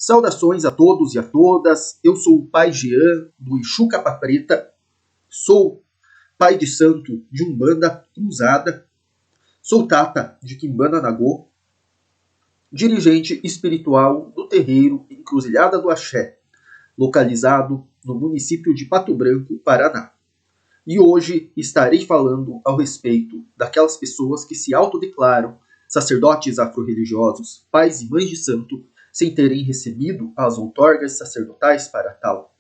Saudações a todos e a todas, eu sou o Pai Jean, do Exu Capa Preta, sou pai de santo de Umbanda Cruzada, sou tata de Quimbanda Nagô, dirigente espiritual do terreiro Encruzilhada do Axé, localizado no município de Pato Branco, Paraná. E hoje estarei falando ao respeito daquelas pessoas que se autodeclaram sacerdotes afro-religiosos, pais e mães de santo, sem terem recebido as outorgas sacerdotais para tal.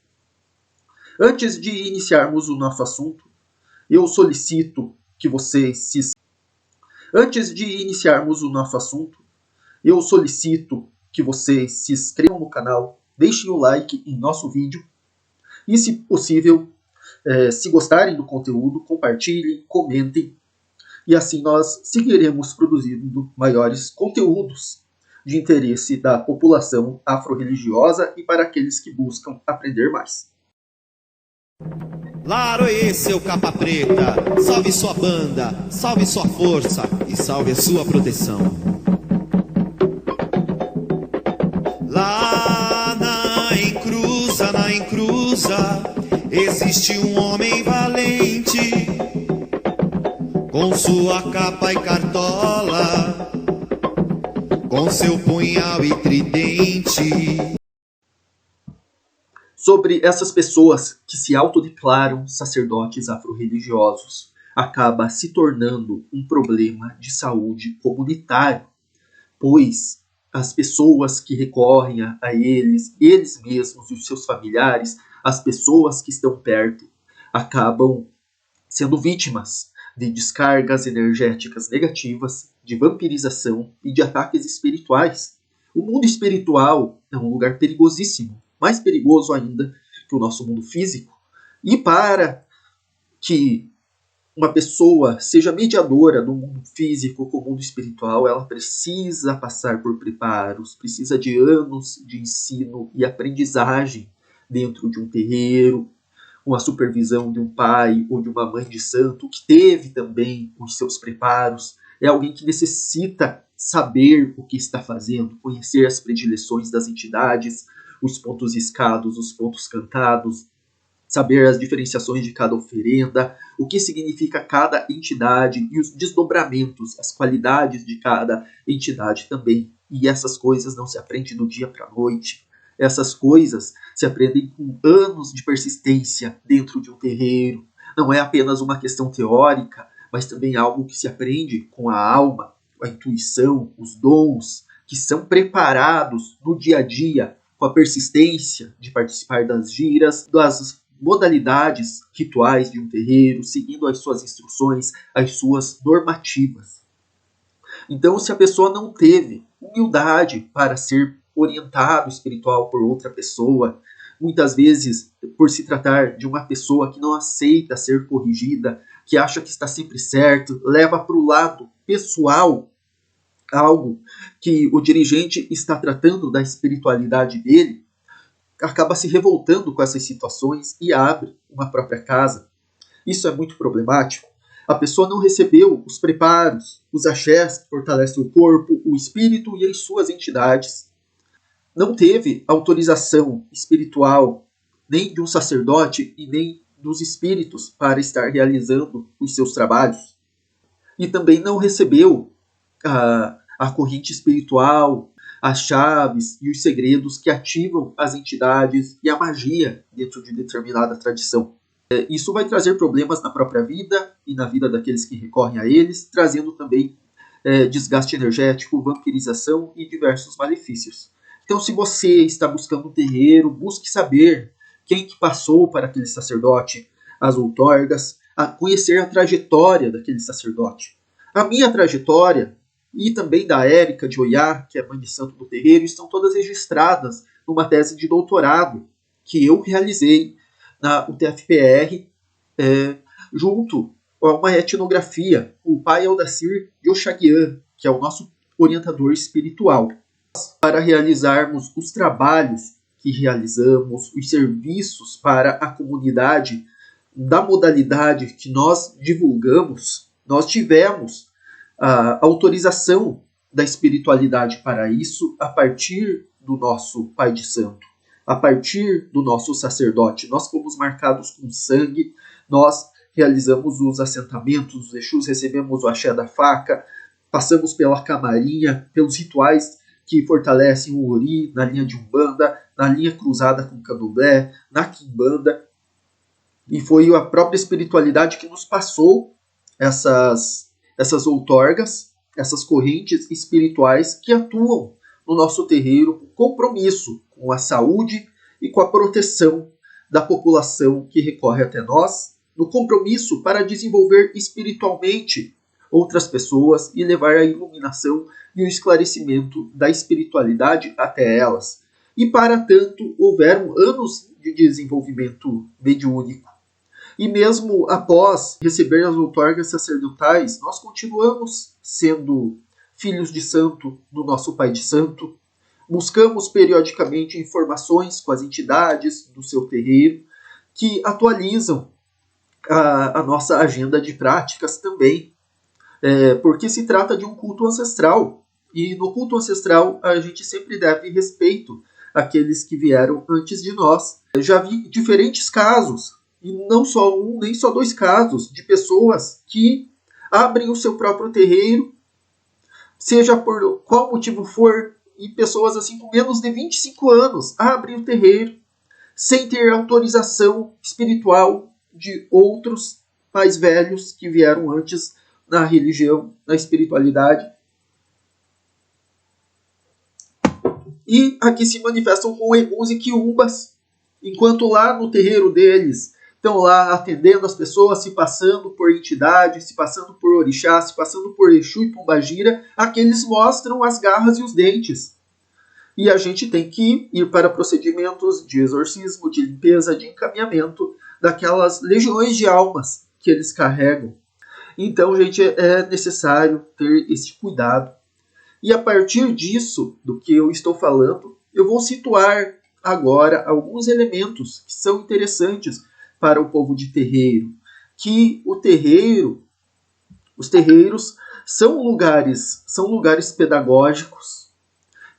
Antes de iniciarmos o nosso assunto, eu solicito que vocês se inscrevam no canal, deixem o like em nosso vídeo e, se possível, se gostarem do conteúdo, compartilhem, comentem, e assim nós seguiremos produzindo maiores conteúdos de interesse da população afro-religiosa e para aqueles que buscam aprender mais. Laroê, seu capa preta, salve sua banda, salve sua força e salve a sua proteção. Lá na encruza, existe um homem valente, com sua capa e cartola, com seu punhal e tridente. Sobre essas pessoas que se autodeclaram sacerdotes afro-religiosos, acaba se tornando um problema de saúde comunitário, pois as pessoas que recorrem a eles mesmos e os seus familiares, as pessoas que estão perto, acabam sendo vítimas de descargas energéticas negativas, de vampirização e de ataques espirituais. O mundo espiritual é um lugar perigosíssimo, mais perigoso ainda que o nosso mundo físico. E para que uma pessoa seja mediadora do mundo físico com o mundo espiritual, ela precisa passar por preparos, precisa de anos de ensino e aprendizagem dentro de um terreiro, com a supervisão de um pai ou de uma mãe de santo, que teve também os seus preparos. É alguém que necessita saber o que está fazendo, conhecer as predileções das entidades, os pontos escados, os pontos cantados, saber as diferenciações de cada oferenda, o que significa cada entidade e os desdobramentos, as qualidades de cada entidade também. E essas coisas não se aprendem do dia para a noite. Essas coisas se aprendem com anos de persistência dentro de um terreiro. Não é apenas uma questão teórica, mas também algo que se aprende com a alma, a intuição, os dons, que são preparados no dia a dia, com a persistência de participar das giras, das modalidades rituais de um terreiro, seguindo as suas instruções, as suas normativas. Então, se a pessoa não teve humildade para ser orientado espiritual por outra pessoa, muitas vezes por se tratar de uma pessoa que não aceita ser corrigida, que acha que está sempre certo, leva para o lado pessoal algo que o dirigente está tratando da espiritualidade dele, acaba se revoltando com essas situações e abre uma própria casa. Isso é muito problemático. A pessoa não recebeu os preparos, os axés que fortalecem o corpo, o espírito e as suas entidades. Não teve autorização espiritual nem de um sacerdote e nem dos espíritos para estar realizando os seus trabalhos. E também não recebeu a corrente espiritual, as chaves e os segredos que ativam as entidades e a magia dentro de determinada tradição. Isso vai trazer problemas na própria vida e na vida daqueles que recorrem a eles, trazendo também desgaste energético, vampirização e diversos malefícios. Então, se você está buscando um terreiro, busque saber quem que passou para aquele sacerdote as outorgas, a conhecer a trajetória daquele sacerdote. A minha trajetória e também da Érica de Oiá, que é mãe de santo do terreiro, estão todas registradas numa tese de doutorado que eu realizei na UTFPR, junto a uma etnografia, o pai Aldacir de Oxaguian, que é o nosso orientador espiritual. Para realizarmos os trabalhos que realizamos, os serviços para a comunidade da modalidade que nós divulgamos, nós tivemos a autorização da espiritualidade para isso a partir do nosso pai de santo, a partir do nosso sacerdote. Nós fomos marcados com sangue, nós realizamos os assentamentos, os Exus, recebemos o axé da faca, passamos pela camarinha, pelos rituais que fortalecem o Ori, na linha de Umbanda, na linha cruzada com Candomblé, na Quimbanda. E foi a própria espiritualidade que nos passou essas outorgas, essas correntes espirituais que atuam no nosso terreiro com compromisso com a saúde e com a proteção da população que recorre até nós, no compromisso para desenvolver espiritualmente outras pessoas e levar a iluminação e o esclarecimento da espiritualidade até elas. E para tanto, houveram anos de desenvolvimento mediúnico. E mesmo após receber as outorgas sacerdotais, nós continuamos sendo filhos de santo do nosso Pai de Santo. Buscamos periodicamente informações com as entidades do seu terreiro que atualizam a nossa agenda de práticas também, porque se trata de um culto ancestral. E no culto ancestral a gente sempre deve respeito àqueles que vieram antes de nós. Eu já vi diferentes casos, e não só um, nem só dois casos, de pessoas que abrem o seu próprio terreiro, seja por qual motivo for, e pessoas assim com menos de 25 anos abrem o terreiro sem ter autorização espiritual de outros mais velhos que vieram antes na religião, na espiritualidade. E aqui se manifestam com eguns e quiumbas, enquanto lá no terreiro deles estão lá atendendo as pessoas, se passando por entidade, se passando por orixá, se passando por Exu e Pombagira, aqueles mostram as garras e os dentes. E a gente tem que ir para procedimentos de exorcismo, de limpeza, de encaminhamento daquelas legiões de almas que eles carregam. Então, gente, é necessário ter esse cuidado. E a partir disso, do que eu estou falando, eu vou situar agora alguns elementos que são interessantes para o povo de terreiro. Que os terreiros são lugares pedagógicos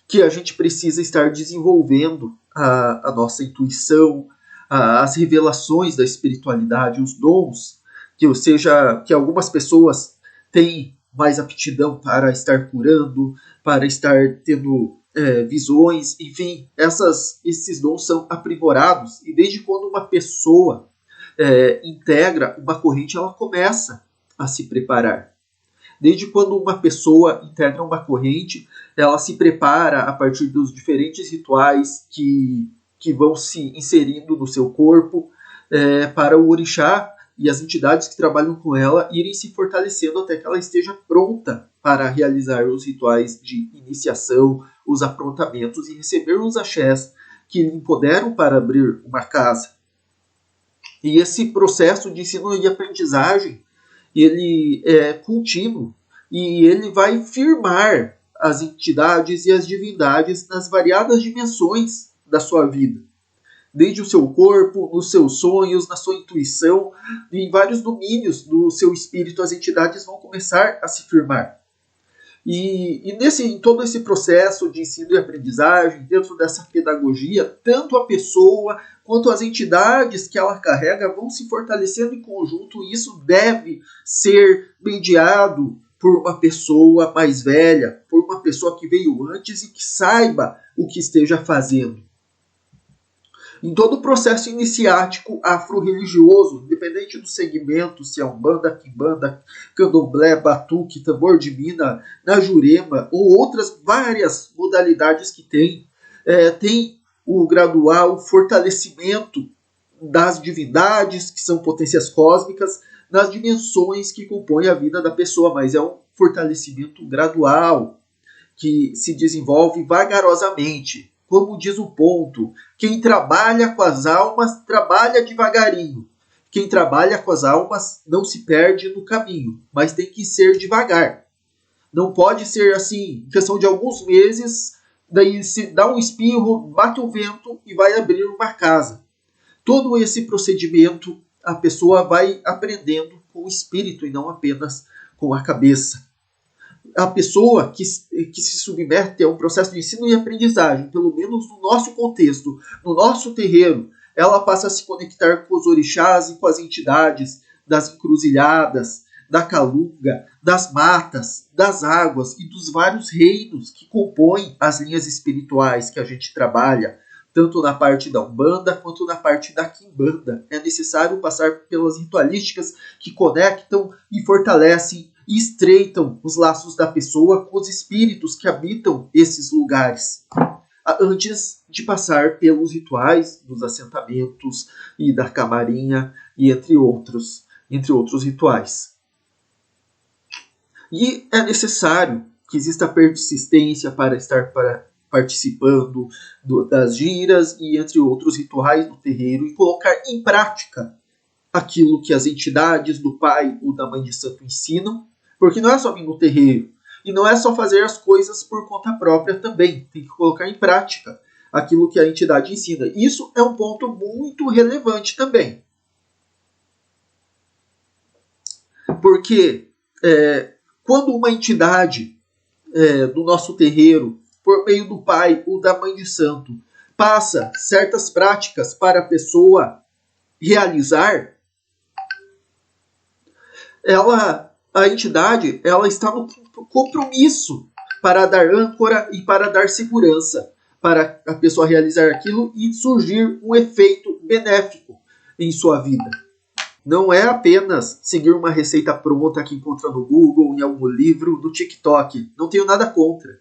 que a gente precisa estar desenvolvendo a nossa intuição, as revelações da espiritualidade, os dons, que algumas pessoas têm mais aptidão para estar curando, para estar tendo visões, enfim, esses dons são aprimorados, e desde quando uma pessoa integra uma corrente, ela começa a se preparar. Desde quando uma pessoa integra uma corrente, ela se prepara a partir dos diferentes rituais que vão se inserindo no seu corpo, para o orixá e as entidades que trabalham com ela irem se fortalecendo até que ela esteja pronta para realizar os rituais de iniciação, os aprontamentos e receber os axés que lhe empoderam para abrir uma casa. E esse processo de ensino e aprendizagem, ele é contínuo e ele vai firmar as entidades e as divindades nas variadas dimensões da sua vida. Desde o seu corpo, nos seus sonhos, na sua intuição, em vários domínios do seu espírito, as entidades vão começar a se firmar. E em todo esse processo de ensino e aprendizagem, dentro dessa pedagogia, tanto a pessoa quanto as entidades que ela carrega vão se fortalecendo em conjunto, e isso deve ser mediado por uma pessoa mais velha, por uma pessoa que veio antes e que saiba o que esteja fazendo. Em todo o processo iniciático afro-religioso, independente do segmento, se é Umbanda, Quimbanda, Candomblé, Batuque, Tambor de Mina, Najurema ou outras várias modalidades que tem o gradual fortalecimento das divindades, que são potências cósmicas, nas dimensões que compõem a vida da pessoa, mas é um fortalecimento gradual, que se desenvolve vagarosamente. Como diz o ponto, quem trabalha com as almas, trabalha devagarinho. Quem trabalha com as almas não se perde no caminho, mas tem que ser devagar. Não pode ser assim, em questão de alguns meses, daí se dá um espirro, bate o vento e vai abrir uma casa. Todo esse procedimento a pessoa vai aprendendo com o espírito e não apenas com a cabeça. a pessoa que se submete a um processo de ensino e aprendizagem, pelo menos no nosso contexto, no nosso terreiro, ela passa a se conectar com os orixás e com as entidades das encruzilhadas, da calunga, das matas, das águas e dos vários reinos que compõem as linhas espirituais que a gente trabalha, tanto na parte da Umbanda quanto na parte da Quimbanda. É necessário passar pelas ritualísticas que conectam e fortalecem e estreitam os laços da pessoa com os espíritos que habitam esses lugares, antes de passar pelos rituais dos assentamentos e da camarinha, e entre outros rituais. E é necessário que exista persistência para estar participando das giras e entre outros rituais do terreiro e colocar em prática aquilo que as entidades do pai ou da mãe de santo ensinam, porque não é só vir no terreiro e não é só fazer as coisas por conta própria também, tem que colocar em prática aquilo que a entidade ensina. Isso é um ponto muito relevante também, porque quando uma entidade do nosso terreiro, por meio do pai ou da mãe de santo, passa certas práticas para a pessoa realizar, a entidade ela está no compromisso para dar âncora e para dar segurança para a pessoa realizar aquilo e surgir um efeito benéfico em sua vida. Não é apenas seguir uma receita pronta que encontra no Google, em algum livro, no TikTok. Não tenho nada contra.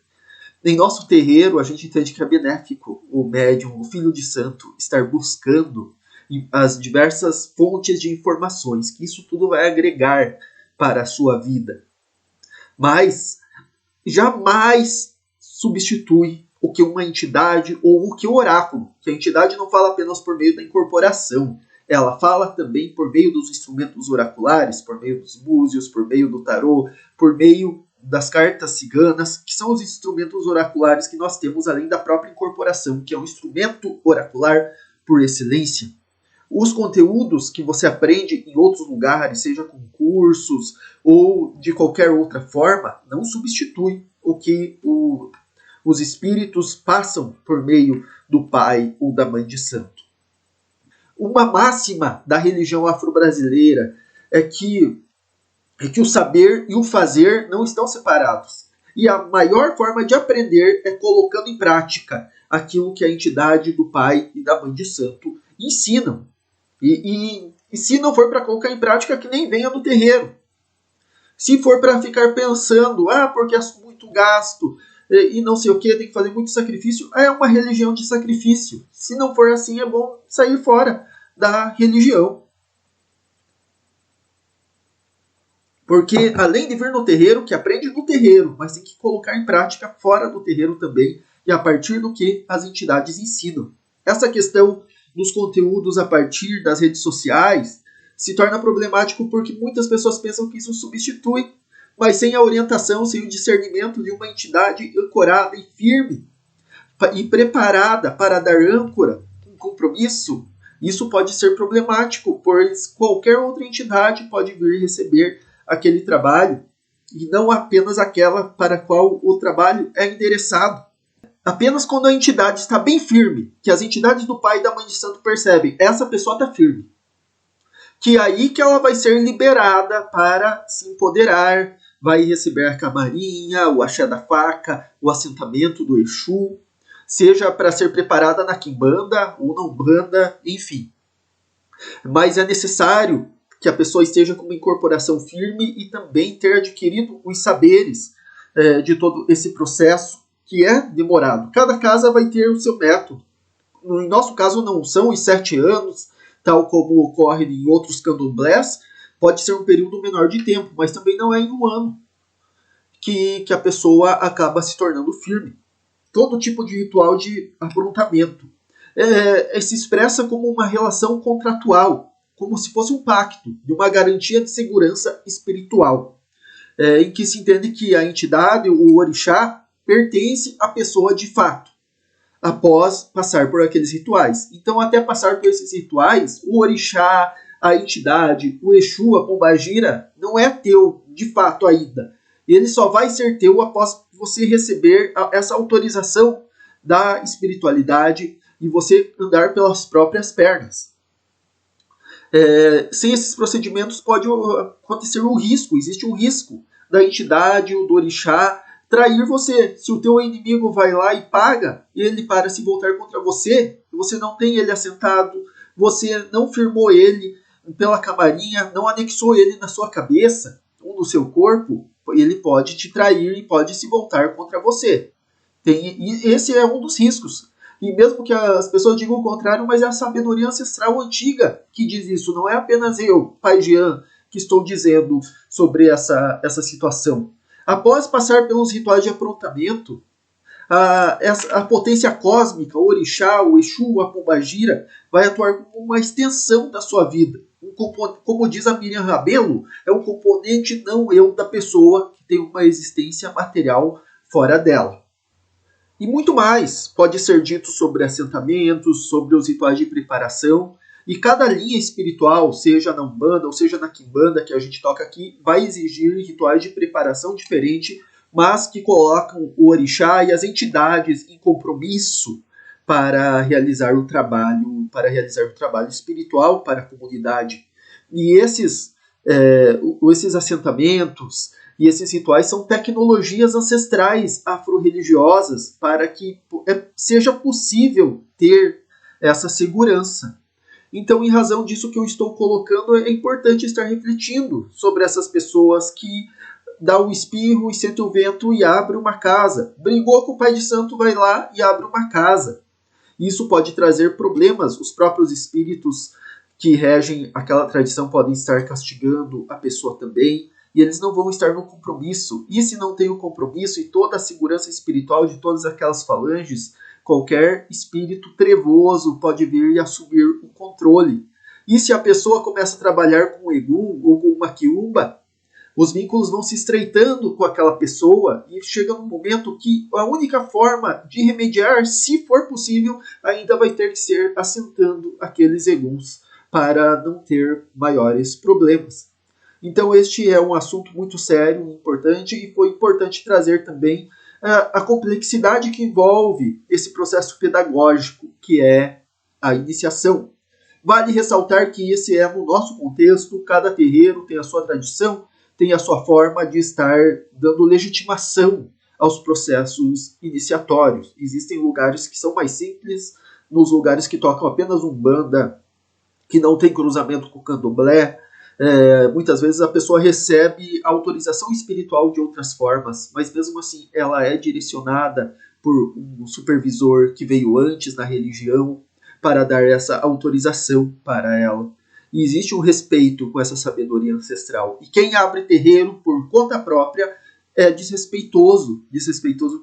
Em nosso terreiro, a gente entende que é benéfico o médium, o filho de santo, estar buscando as diversas fontes de informações, que isso tudo vai agregar para a sua vida. Mas jamais substitui o que uma entidade ou o que o oráculo, que a entidade não fala apenas por meio da incorporação, ela fala também por meio dos instrumentos oraculares, por meio dos búzios, por meio do tarô, por meio das cartas ciganas, que são os instrumentos oraculares que nós temos além da própria incorporação, que é um instrumento oracular por excelência. Os conteúdos que você aprende em outros lugares, seja com cursos ou de qualquer outra forma, não substitui o que os espíritos passam por meio do pai ou da mãe de santo. Uma máxima da religião afro-brasileira é que o saber e o fazer não estão separados. E a maior forma de aprender é colocando em prática aquilo que a entidade do pai e da mãe de santo ensinam. E se não for para colocar em prática, que nem venha do terreiro. Se for para ficar pensando, porque é muito gasto e não sei o que, tem que fazer muito sacrifício, é uma religião de sacrifício. Se não for assim, é bom sair fora da religião. Porque além de vir no terreiro, que aprende no terreiro, mas tem que colocar em prática fora do terreiro também, e a partir do que as entidades ensinam. Essa questão dos conteúdos a partir das redes sociais se torna problemático porque muitas pessoas pensam que isso substitui, mas sem a orientação, sem o discernimento de uma entidade ancorada e firme e preparada para dar âncora, um compromisso, isso pode ser problemático, pois qualquer outra entidade pode vir receber aquele trabalho e não apenas aquela para a qual o trabalho é endereçado. Apenas quando a entidade está bem firme, que as entidades do pai e da mãe de santo percebem, essa pessoa está firme, que é aí que ela vai ser liberada para se empoderar, vai receber a camarinha, o axé da faca, o assentamento do Exu, seja para ser preparada na quimbanda ou na umbanda, enfim. Mas é necessário que a pessoa esteja com uma incorporação firme e também ter adquirido os saberes de todo esse processo, que é demorado. Cada casa vai ter o seu método. No nosso caso não são os 7 anos, tal como ocorre em outros candomblés, pode ser um período menor de tempo, mas também não é em um ano que a pessoa acaba se tornando firme. Todo tipo de ritual de aprontamento se expressa como uma relação contratual, como se fosse um pacto, de uma garantia de segurança espiritual, em que se entende que a entidade, o orixá, pertence à pessoa de fato, após passar por aqueles rituais. Então, até passar por esses rituais, o orixá, a entidade, o Exu, a pombagira, não é teu de fato ainda. ele só vai ser teu após você receber essa autorização da espiritualidade e você andar pelas próprias pernas. Sem esses procedimentos pode acontecer um risco, existe um risco da entidade, do orixá, trair você. Se o teu inimigo vai lá e paga ele para se voltar contra você, você não tem ele assentado, você não firmou ele pela camarinha, não anexou ele na sua cabeça ou no seu corpo, ele pode te trair e pode se voltar contra você. E esse é um dos riscos. E mesmo que as pessoas digam o contrário, mas é a sabedoria ancestral antiga que diz isso. Não é apenas eu, Pai Jean, que estou dizendo sobre essa situação. Após passar pelos rituais de aprontamento, a potência cósmica, o orixá, o exu, a pombagira, vai atuar como uma extensão da sua vida. Como diz a Miriam Rabelo, é um componente não eu da pessoa que tem uma existência material fora dela. E muito mais pode ser dito sobre assentamentos, sobre os rituais de preparação. E cada linha espiritual, seja na Umbanda ou seja na Quimbanda que a gente toca aqui, vai exigir rituais de preparação diferente, mas que colocam o orixá e as entidades em compromisso para realizar o trabalho espiritual para a comunidade. E esses assentamentos e esses rituais são tecnologias ancestrais afro-religiosas para que seja possível ter essa segurança. Então, em razão disso que eu estou colocando, é importante estar refletindo sobre essas pessoas que dá um espirro e sente o vento e abre uma casa. Brigou com o pai de santo, vai lá e abre uma casa. Isso pode trazer problemas. Os próprios espíritos que regem aquela tradição podem estar castigando a pessoa também. E eles não vão estar no compromisso. E se não tem o compromisso e toda a segurança espiritual de todas aquelas falanges, qualquer espírito trevoso pode vir e assumir o controle. E se a pessoa começa a trabalhar com Egum ou com uma quiumba, os vínculos vão se estreitando com aquela pessoa e chega num momento que a única forma de remediar, se for possível, ainda vai ter que ser assentando aqueles Eguns para não ter maiores problemas. Então este é um assunto muito sério e importante, e foi importante trazer também a complexidade que envolve esse processo pedagógico, que é a iniciação. Vale ressaltar que esse é no nosso contexto, cada terreiro tem a sua tradição, tem a sua forma de estar dando legitimação aos processos iniciatórios. Existem lugares que são mais simples, nos lugares que tocam apenas Umbanda, que não tem cruzamento com o Candomblé, muitas vezes a pessoa recebe autorização espiritual de outras formas, mas mesmo assim ela é direcionada por um supervisor que veio antes na religião para dar essa autorização para ela. E existe um respeito com essa sabedoria ancestral. E quem abre terreiro por conta própria é desrespeitoso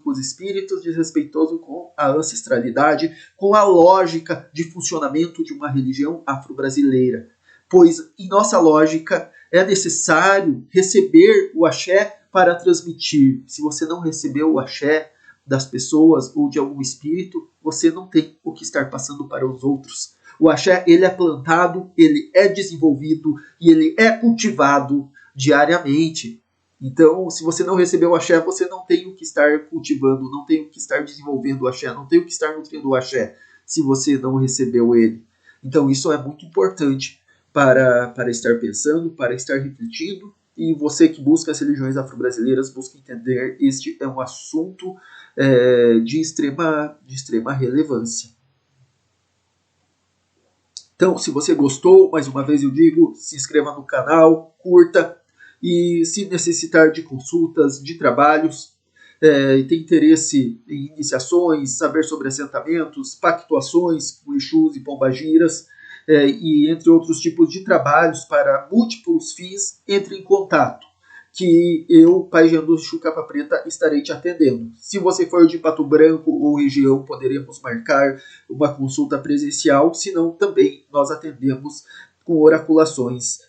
com os espíritos, desrespeitoso com a ancestralidade, com a lógica de funcionamento de uma religião afro-brasileira. Pois em nossa lógica é necessário receber o axé para transmitir. Se você não recebeu o axé das pessoas ou de algum espírito, você não tem o que estar passando para os outros. O axé, ele é plantado, ele é desenvolvido e ele é cultivado diariamente. Então, se você não recebeu o axé, você não tem o que estar cultivando, não tem o que estar desenvolvendo o axé, não tem o que estar nutrindo o axé, se você não recebeu ele. Então, isso é muito importante para estar pensando, para estar refletindo, e você que busca as religiões afro-brasileiras, busca entender, este é um assunto de extrema relevância. Então, se você gostou, mais uma vez eu digo, se inscreva no canal, curta, e se necessitar de consultas, de trabalhos, e tem interesse em iniciações, saber sobre assentamentos, pactuações com Exus e Pombagiras, e entre outros tipos de trabalhos para múltiplos fins, entre em contato, que eu, Pai Jean do Exu Capa Preta, estarei te atendendo. Se você for de Pato Branco ou região, poderemos marcar uma consulta presencial, senão também nós atendemos com oraculações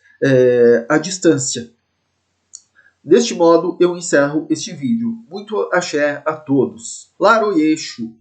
à distância. Deste modo, eu encerro este vídeo. Muito axé a todos. Laro Exu.